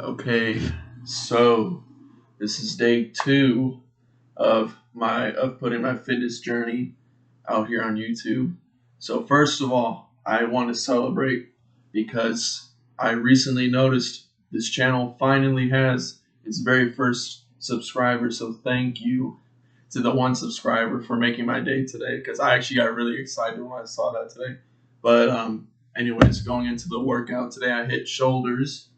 Okay, so this is day two of putting my fitness journey out here on YouTube. So first of all, I want to celebrate because I recently noticed this channel finally has its very first subscriber. So thank you to the one subscriber for making my day today because I actually got really excited when I saw that today. But anyways, going into the workout today, I hit shoulders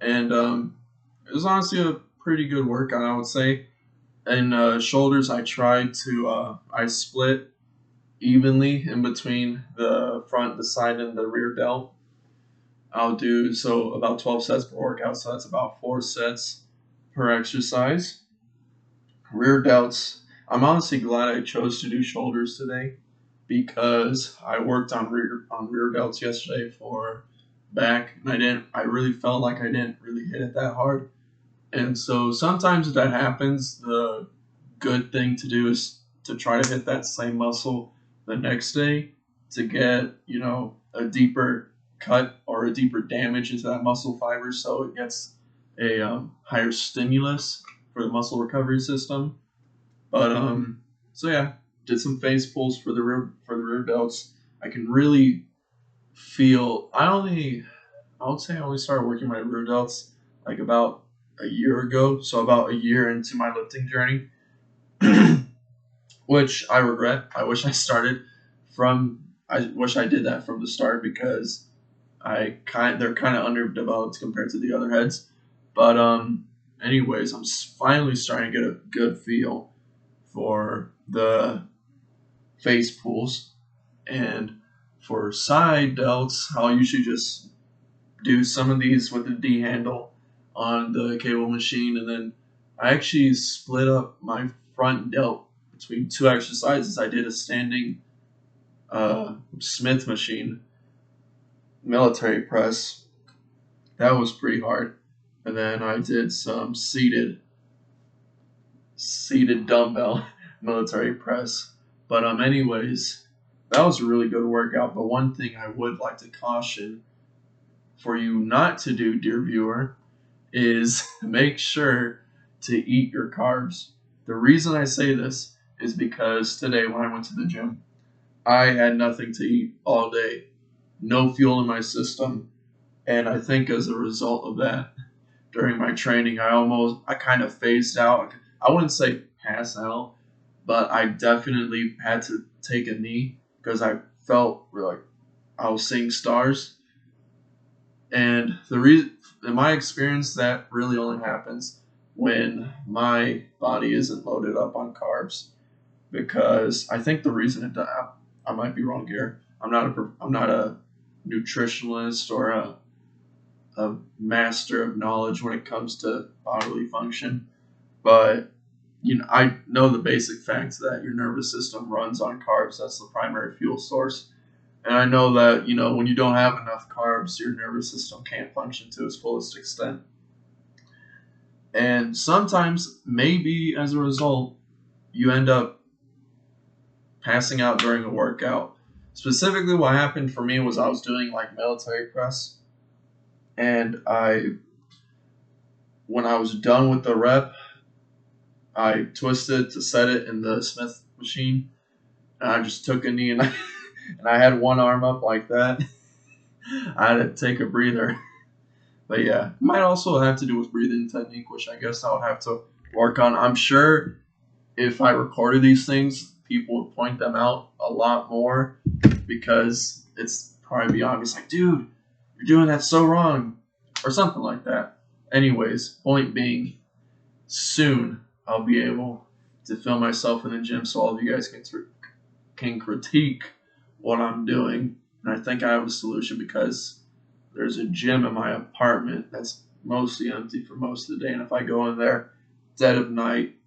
and it was honestly a pretty good workout, I would say. In shoulders, I split evenly in between the front, the side, and the rear delt. I'll do so about 12 sets per workout, so that's about 4 sets per exercise. Rear delts. I'm honestly glad I chose to do shoulders today because I worked on rear delts yesterday for back, and I really felt like I didn't really hit it that hard. And so sometimes if that happens, the good thing to do is to try to hit that same muscle the next day to get, a deeper cut or a deeper damage into that muscle fiber so it gets a higher stimulus for the muscle recovery system. But so yeah, did some face pulls for the rear delts. I can really feel I would say I only started working my rear delts like about a year ago, so about a year into my lifting journey, which I regret. I wish I did that from the start because they're kind of underdeveloped compared to the other heads. But anyways, I'm finally starting to get a good feel for the face pulls and for side delts. I'll usually just do some of these with the D handle on the cable machine, and then I actually split up my front delt between two exercises. I did a standing Smith machine military press. That was pretty hard, and then I did some seated dumbbell military press. But anyways, that was a really good workout. But one thing I would like to caution for you not to do, dear viewer, is make sure to eat your carbs. The reason I say this is because today when I went to the gym, I had nothing to eat all day, no fuel in my system, and I think as a result of that, during my training, I kind of phased out. I wouldn't say pass out, but I definitely had to take a knee because I felt like I was seeing stars. And in my experience, that really only happens when my body isn't loaded up on carbs. Because I think the reason I might be wrong here. I'm not a nutritionalist or a master of knowledge when it comes to bodily function, but I know the basic facts that your nervous system runs on carbs. That's the primary fuel source. And I know that, when you don't have enough carbs, your nervous system can't function to its fullest extent. And sometimes, maybe as a result, you end up passing out during a workout. Specifically, what happened for me was I was doing like military press, and when I was done with the rep, I twisted to set it in the Smith machine, and I just took a knee, and and I had one arm up like that. I had to take a breather. But yeah, it might also have to do with breathing technique, which I guess I would have to work on. I'm sure if I recorded these things, people would point them out a lot more because it's probably be obvious, like, dude, you're doing that so wrong, or something like that. Anyways, point being, soon I'll be able to film myself in the gym so all of you guys can critique what I'm doing. And I think I have a solution because there's a gym in my apartment that's mostly empty for most of the day. And if I go in there dead of night,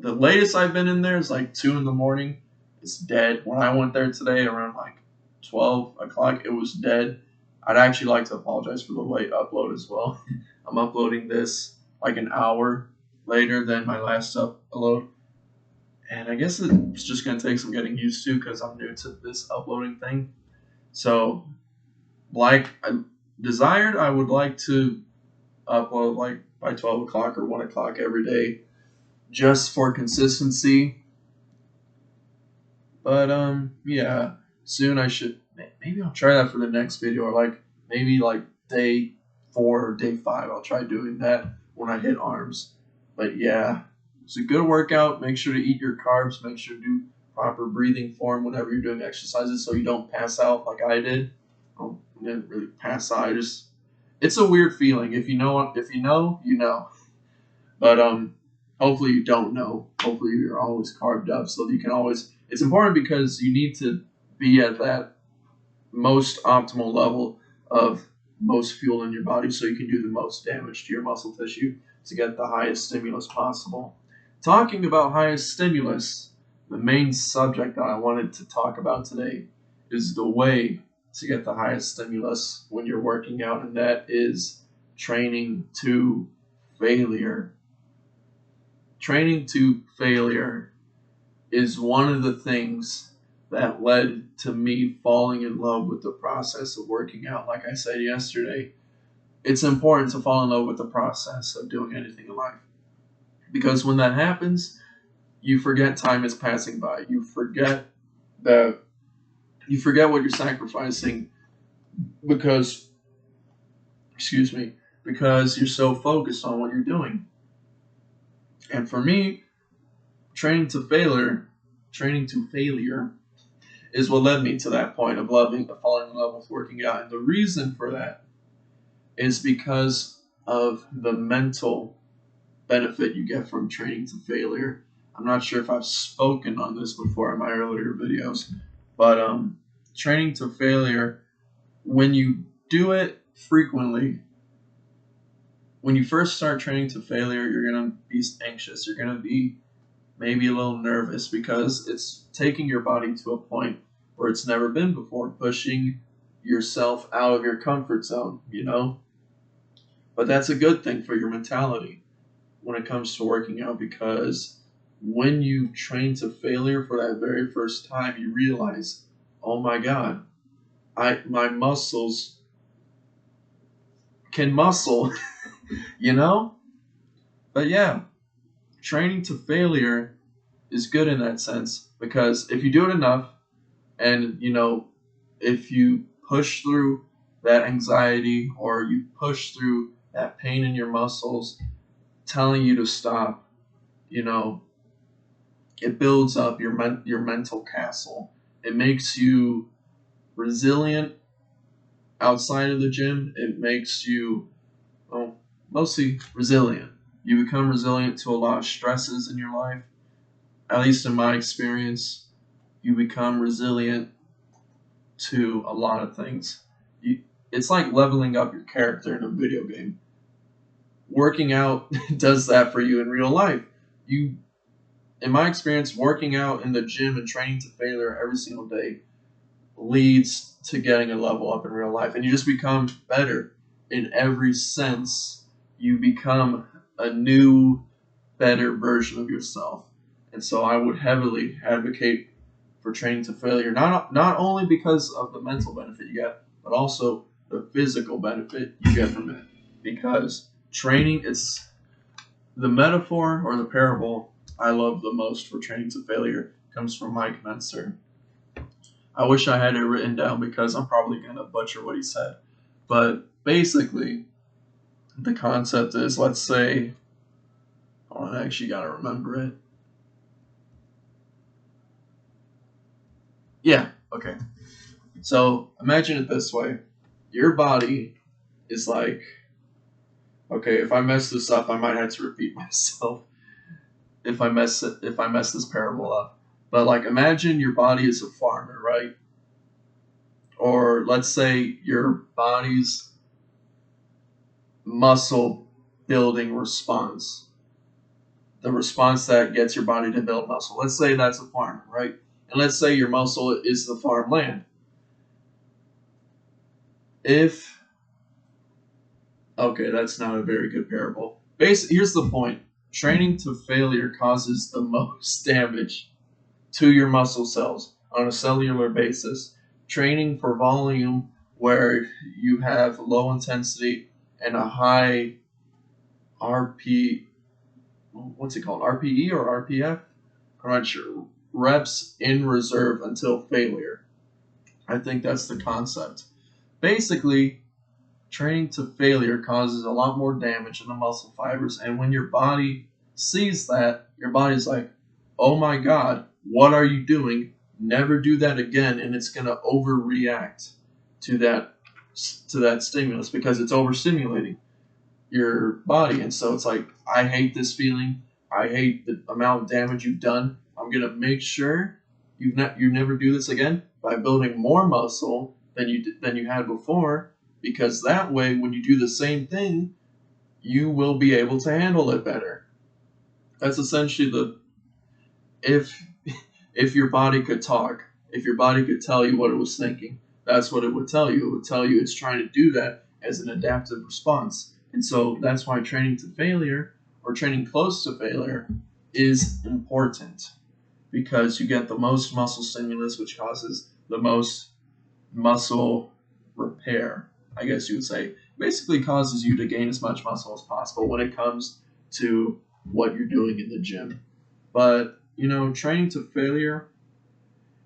the latest I've been in there is like 2 in the morning. It's dead. When I went there today around like 12 o'clock, it was dead. I'd actually like to apologize for the late upload as well. I'm uploading this like an hour later than my last upload. And I guess it's just going to take some getting used to because I'm new to this uploading thing. So, like I desired, I would like to upload like by 12 o'clock or 1 o'clock every day just for consistency. But yeah, soon I should, maybe I'll try that for the next video, or like maybe like day 4 or day 5, I'll try doing that when I hit arms. But yeah, it's a good workout. Make sure to eat your carbs. Make sure to do proper breathing form whenever you're doing exercises so you don't pass out like I did. I didn't really pass out. It's a weird feeling. If you know, you know. But hopefully you don't know. Hopefully you're always carved up so that you can always. It's important because you need to be at that most optimal level of most fuel in your body so you can do the most damage to your muscle tissue to get the highest stimulus possible. Talking about highest stimulus, the main subject that I wanted to talk about today is the way to get the highest stimulus when you're working out, and that is training to failure. Training to failure is one of the things that led to me falling in love with the process of working out. Like I said yesterday, it's important to fall in love with the process of doing anything in life. Because when that happens, you forget time is passing by. You forget what you're sacrificing because because you're so focused on what you're doing. And for me, training to failure is what led me to that point of falling in love with working out. And the reason for that is because of the mental benefit you get from training to failure. I'm not sure if I've spoken on this before in my earlier videos, but training to failure, when you do it frequently, when you first start training to failure, you're going to be anxious. You're going to be maybe a little nervous because it's taking your body to a point where it's never been before, pushing yourself out of your comfort zone, you know? But that's a good thing for your mentality when it comes to working out, because when you train to failure for that very first time, you realize, oh my God, my muscles can muscle, you know? But yeah, training to failure is good in that sense, because if you do it enough, and if you push through that anxiety, or you push through that pain in your muscles telling you to stop, it builds up your mental castle. It makes you resilient outside of the gym. It makes you, well, mostly resilient. You become resilient to a lot of stresses in your life. At least in my experience, you become resilient to a lot of things. It's like leveling up your character in a video game. Working out does that for you in real life. In my experience, working out in the gym and training to failure every single day leads to getting a level up in real life. And you just become better in every sense. You become a new, better version of yourself. And so I would heavily advocate for training to failure, not only because of the mental benefit you get, but also the physical benefit you get from it. Because training is the metaphor or the parable I love the most for training to failure comes from Mike Mentzer. I wish I had it written down because I'm probably going to butcher what he said. But basically, the concept is, let's say, I actually got to remember it. Yeah, okay. So imagine it this way. Your body is like, okay, if I mess this up, I might have to repeat myself if I mess this parable up. But like, imagine your body is a farmer, right? Or let's say your body's muscle building response, the response that gets your body to build muscle. Let's say that's a farmer, right? And let's say your muscle is the farmland. Okay, that's not a very good parable. Here's the point. Training to failure causes the most damage to your muscle cells on a cellular basis. Training for volume, where you have low intensity and a high RP, what's it called? RPE or RPF? I'm not sure. Reps in reserve until failure. I think that's the concept. Basically, training to failure causes a lot more damage in the muscle fibers, and when your body sees that, your body's like, oh my god, what are you doing? Never do that again, and it's going to overreact to that stimulus because it's overstimulating your body. And so it's like, I hate this feeling. I hate the amount of damage you've done. I'm going to make sure you never do this again by building more muscle than you had before, because that way when you do the same thing, you will be able to handle it better. That's essentially the if if your body could talk, if your body could tell you what it was thinking, that's what it would tell you. It would tell you it's trying to do that as an adaptive response. And so that's why training to failure or training close to failure is important, because you get the most muscle stimulus, which causes the most muscle repair, I guess you would say. Basically causes you to gain as much muscle as possible when it comes to what you're doing in the gym. But, training to failure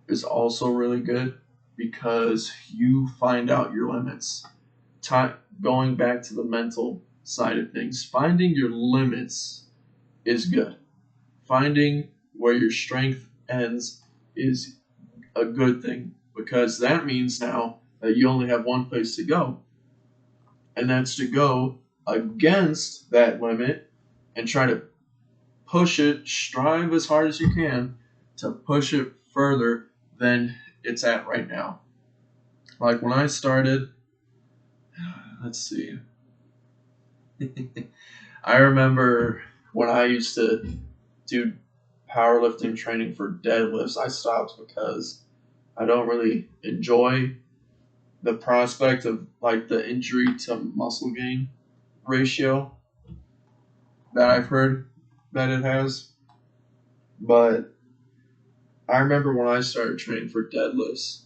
is also really good because you find out your limits. Going back to the mental side of things, finding your limits is good. Finding where your strength ends is a good thing, because that means now that you only have one place to go, and that's to go against that limit and try to push it, strive as hard as you can to push it further than it's at right now. Like when I started, let's see, I remember when I used to do powerlifting training for deadlifts, I stopped because I don't really enjoy the prospect of like the injury to muscle gain ratio that I've heard that it has. But I remember when I started training for deadlifts.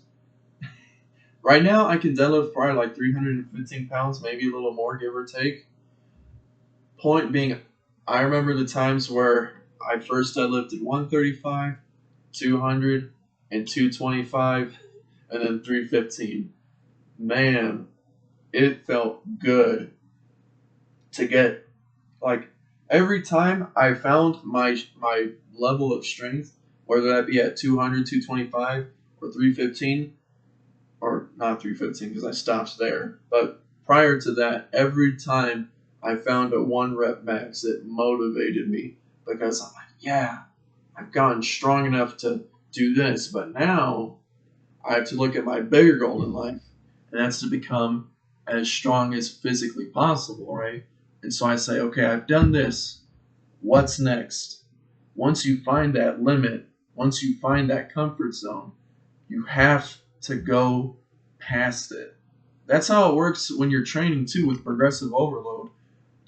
Right now, I can deadlift probably like 315 pounds, maybe a little more, give or take. Point being, I remember the times where I first deadlifted 135, 200, and 225, and then 315. Man, it felt good to get, like, every time I found my level of strength, whether that be at 200, 225, or 315, or not 315 because I stopped there, but prior to that, every time I found a 1 rep max, it motivated me because I'm like, yeah, I've gotten strong enough to do this, but now I have to look at my bigger goal in life, and that's to become as strong as physically possible, right? And so I say, okay, I've done this. What's next? Once you find that limit, once you find that comfort zone, you have to go past it. That's how it works when you're training too with progressive overload.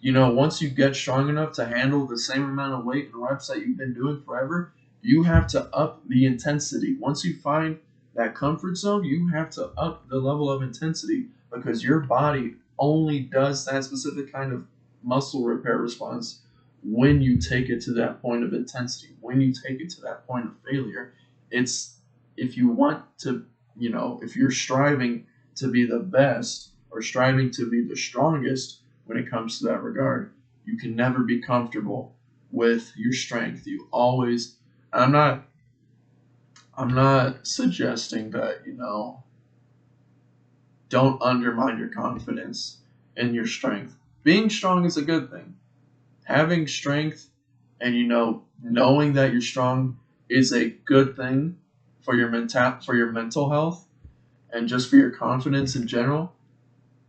Once you get strong enough to handle the same amount of weight and reps that you've been doing forever, you have to up the intensity. Once you find that comfort zone, you have to up the level of intensity, because your body only does that specific kind of muscle repair response when you take it to that point of intensity, when you take it to that point of failure. It's if you want to, if you're striving to be the best or striving to be the strongest when it comes to that regard, you can never be comfortable with your strength. You always, I'm not suggesting that, don't undermine your confidence in your strength. Being strong is a good thing. Having strength and knowing that you're strong is a good thing for your mental health and just for your confidence in general.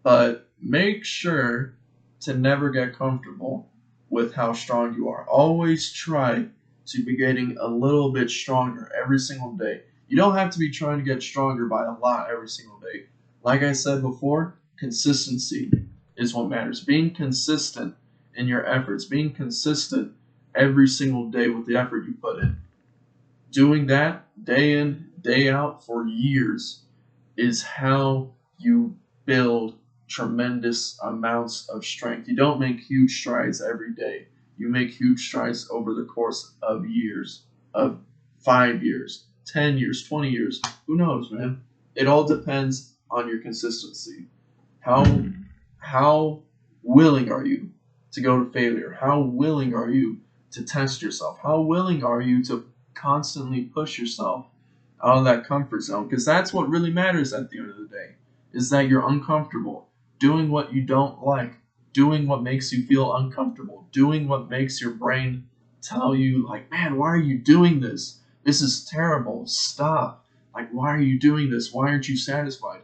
But make sure to never get comfortable with how strong you are. Always try to be getting a little bit stronger every single day. You don't have to be trying to get stronger by a lot every single day. Like I said before, consistency is what matters. Being consistent in your efforts, being consistent every single day with the effort you put in. Doing that day in, day out for years is how you build tremendous amounts of strength. You don't make huge strides every day. You make huge strides over the course of years, of 5 years, 10 years, 20 years. Who knows, man? It all depends on your consistency. How willing are you to go to failure? How willing are you to test yourself? How willing are you to constantly push yourself out of that comfort zone? Because that's what really matters at the end of the day, is that you're uncomfortable doing what you don't like, doing what makes you feel uncomfortable, doing what makes your brain tell you, like, man, why are you doing this? This is terrible. Stop. Like, why are you doing this? Why aren't you satisfied?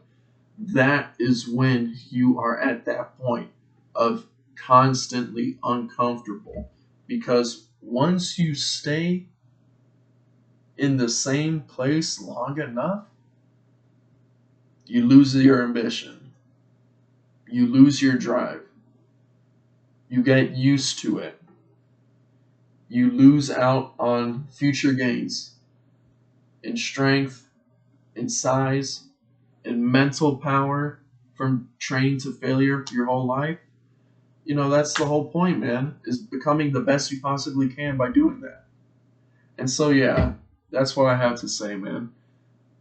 That is when you are at that point of constantly uncomfortable. Because once you stay in the same place long enough, you lose your ambition. You lose your drive. You get used to it. You lose out on future gains in strength, in size, in mental power from training to failure your whole life. You know, that's the whole point, man, is becoming the best you possibly can by doing that. And so, yeah, that's what I have to say, man,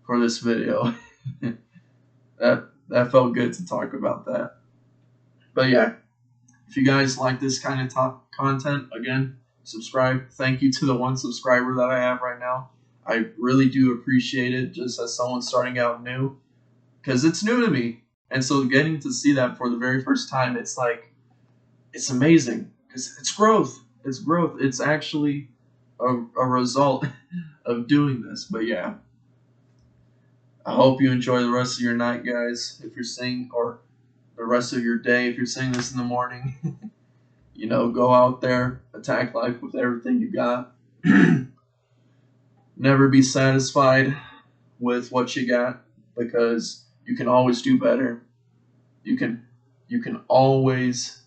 for this video. that felt good to talk about that. But yeah, if you guys like this kind of content, again, subscribe. Thank you to the 1 subscriber that I have right now. I really do appreciate it, just as someone starting out new, because it's new to me. And so getting to see that for the very first time, it's like, it's amazing, because it's growth. It's growth. It's actually a result of doing this. But yeah, I hope you enjoy the rest of your night, guys, if you're seeing, or the rest of your day if you're seeing this in the morning. You know, go out there, attack life with everything you got. Never be satisfied with what you got, because you can always do better. You can always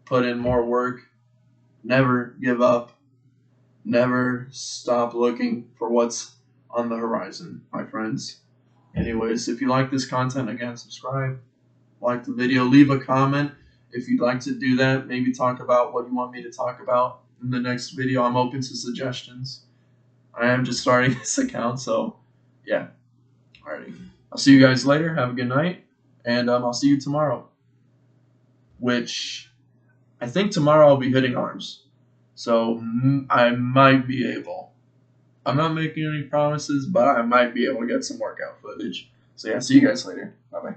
put in more work. Never give up. Never stop looking for what's on the horizon, my friends. Anyways, if you like this content, again, subscribe, like the video, leave a comment if you'd like to do that. Maybe talk about what you want me to talk about in the next video. I'm open to suggestions. I am just starting this account, so yeah. Alrighty. I'll see you guys later. Have a good night, and I'll see you tomorrow. Which I think tomorrow I'll be hitting arms, so I might be able. I'm not making any promises, but I might be able to get some workout footage. So yeah, see you guys later. Bye bye.